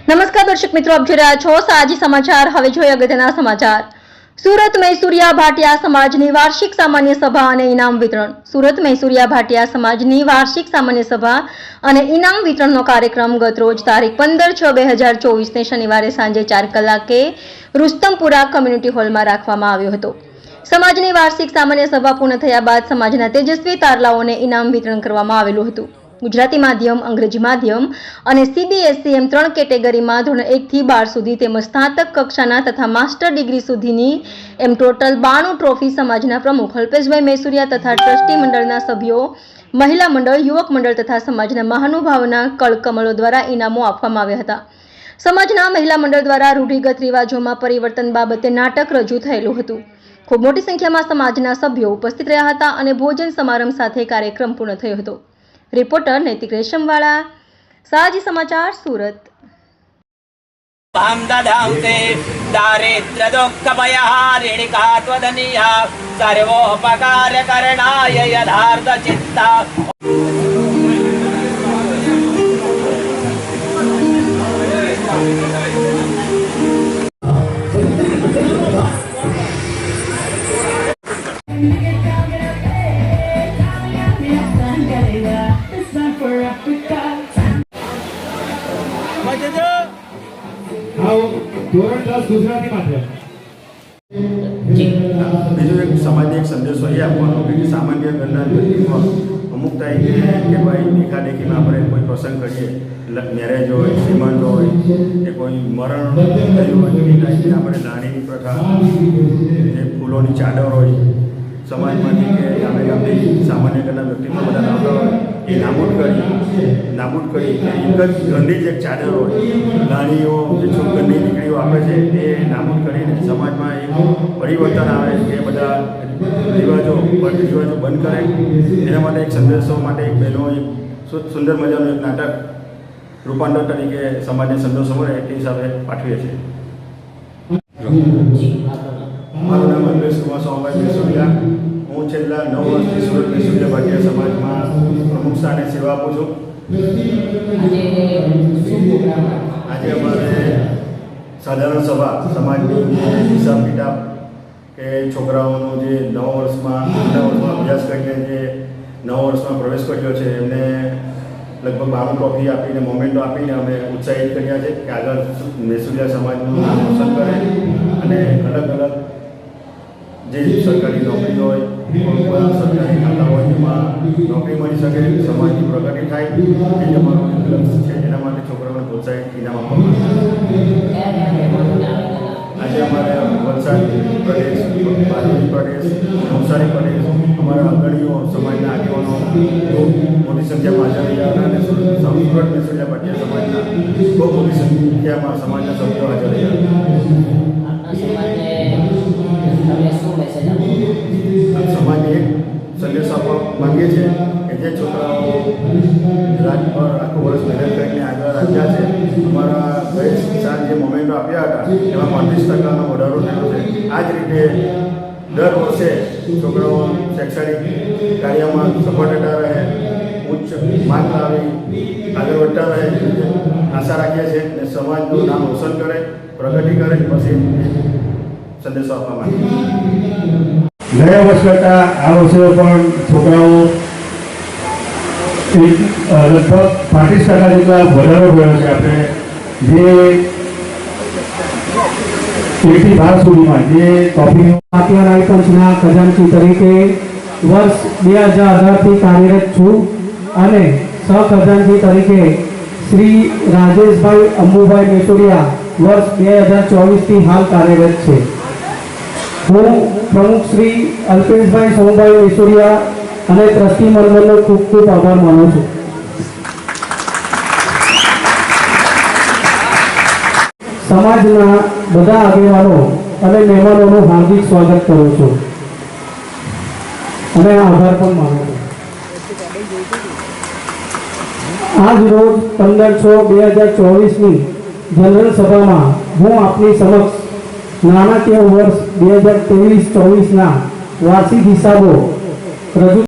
નમસ્કાર દર્શક મિત્રો, આપ જોઈ રહ્યા છો સાજી સમાચાર। હવે જોઈએ અગત્યના સમાચાર। સુરત મૈસુરિયા ભાટિયા સમાજની વાર્ષિક સામાન્ય સભા અને ઇનામ વિતરણ। સુરત મૈસુરિયા ભાટિયા સમાજની વાર્ષિક સામાન્ય સભા અને ઇનામ વિતરણનો કાર્યક્રમ ગતરોજ તારીખ 15/6/2024 ને શનિવારે સાંજે 4 કલાકે રુસ્તમપુરા કમ્યુનિટી હોલમાં રાખવામાં આવ્યો હતો। સમાજની વાર્ષિક સામાન્ય સભા પૂર્ણ થયા બાદ સમાજના તેજસ્વી તારલાઓને ઇનામ વિતરણ કરવામાં આવેલું હતું। ગુજરાતી માધ્યમ, અંગ્રેજી માધ્યમ અને CBSE એમ 3 કેટેગરીમાં ધોરણ 1 થી 12 સુધી તેમજ સ્નાતક કક્ષાના તથા માસ્ટર ડિગ્રી સુધીની એમ ટોટલ 92 ટ્રોફી સમાજના પ્રમુખ અલ્પેશભાઈ મૈસુરિયા તથા ટ્રસ્ટી મંડળના સભ્યો, મહિલા મંડળ, યુવક મંડળ તથા સમાજના મહાનુભાવોના કળકમલો દ્વારા ઇનામો આપવામાં આવ્યા હતા। સમાજના મહિલા મંડળ દ્વારા રૂઢિગત રિવાજોમાં પરિવર્તન બાબતે નાટક રજૂ થયેલું હતું। ખૂબ મોટી સંખ્યામાં સમાજના સભ્યો ઉપસ્થિત રહ્યા હતા અને ભોજન સમારંભ સાથે કાર્યક્રમ પૂર્ણ થયો હતો। रिपोर्टर नैतिक रेशमवाला, साजी समाचार, सूरत। दारिद्र्य दुःख भयहारिणिका त्वदनीया सर्वोपकार करणाय यथार्थ चित्ता। બીજો એક સમાજને એક સંદેશો એ આપવાનો કે સામાન્ય ઘરના વ્યક્તિમાં અમુક થાય કે ભાઈ દેખાદેખીમાં આપણે કોઈ પ્રસંગ કરીએ, મેરેજ હોય, શ્રીમંત હોય કે કોઈ મરણ થયું હોય, એ ટાઈપની આપણે દાણીની પ્રથા, એ ફૂલોની ચાદર હોય સમાજમાંથી કે ગામે ગામથી સામાન્ય ઘરના વ્યક્તિમાં બધા આવતા હોય એ નાબૂદ કરી એક જ ઘરની જ એક ચાદર હોય, દાણીઓ જે ઘરની દીકરીઓ આપે છે એ નાબૂદ કરીને સમાજમાં એક પરિવર્તન આવે કે બધા રિવાજો બંધ કરે, એના માટે એક સંદેશો માટે એક બહેનો એક સુંદર મજાનું એક નાટક રૂપાંતર તરીકે સમાજને સંદેશો મળે તે હિસાબે પાઠવીએ છીએ। મારું નામ અલ્પેશ કુમાર સોમભાઈ મૈસુરિયા। હું છેલ્લા 9 વર્ષથી સુરત મૈસુરિયા ભાટિયા સમાજમાં પ્રમુખ સ્થાને સેવા આપું છું। આજે અમારે સાધારણ સભા સમાજની હિસાબ કિતાબ કે છોકરાઓનું જે 9 વર્ષમાં અભ્યાસ કરીને જે 9 વર્ષમાં પ્રવેશ કર્યો છે એમને લગભગ 92 ટ્રોફી આપીને મોમેન્ટો આપીને અમે ઉત્સાહિત કર્યા છે કે આગળ મૈસુરિયા સમાજનું નામ રોશન કરે અને અલગ અલગ જે સરકારી નોકરી હોય, સરકારી ખાતા હોય એમાં નોકરી મળી શકે, સમાજની પ્રગતિ થાય, એ જ અમારું લક્ષ્ય છે। એના માટે છોકરાઓને પ્રોત્સાહિત ઇનામ આપવામાં આજે અમારે વલસાડ પ્રદેશ, બારડોલી પ્રદેશ, નવસારી પ્રદેશ અમારા અગ્રણીઓ, સમાજના આગેવાનો મોટી સંખ્યામાં હાજર રહ્યા અને સુરત મૈસુરિયા ભાટિયા સમાજના બહુ મોટી સંખ્યામાં સમાજના સભ્યો હાજર રહ્યા। સમાજને એક સંદેશ આપવા માંગીએ છીએ કે જે છોકરાઓ રાત પર આખું વર્ષ મહેનત કરીને આગળ આવ્યા છે, અમારા ગઈ સાલ જે મોમેન્ટો આપ્યા હતા એમાં 35% વધારો થયો છે। આ જ રીતે દર વર્ષે છોકરાઓ શૈક્ષણિક કાર્યમાં સફળ થતા રહે, ઉચ્ચ માર્ક લાવી આગળ વધતા રહે આશા રાખીએ છીએ અને સમાજનું નામ રોશન કરે, પ્રગતિ કરે, પછી સંદેશો આપવા માંગીએ છીએ। ગયા વર્ષ કરતાં આ વર્ષે પણ છોકરાઓ લગભગ 35% જેટલા વધારો થયો છે। આપણે જે 1 થી 12 સુધીમાં જે ટ્રોફી ભાટિયા રાયપંચના ખજાનચી તરીકે વર્ષ 2018થી કાર્યરત છું અને સહખજાનચી તરીકે શ્રી રાજેશભાઈ અંબુભાઈ મૈસુરિયા વર્ષ 2024થી હાલ કાર્યરત છે। હું પ્રમુખ શ્રી અલ્પેશભાઈ સોમભાઈ મૈસુરિયા અને ટ્રસ્ટી મંડળનો ખૂબ ખૂબ આભાર માનું છું। સમાજના બધા આગેવાનો અને મહેમાનોનું હાર્દિક સ્વાગત કરું છું અને આભાર પણ માનું છું। આજ રોજ 15/6/2024ની જનરલ સભામાં હું આપની સમક્ષ નાણાકીય વર્ષ 2023-24ના વાર્ષિક હિસાબો રજૂ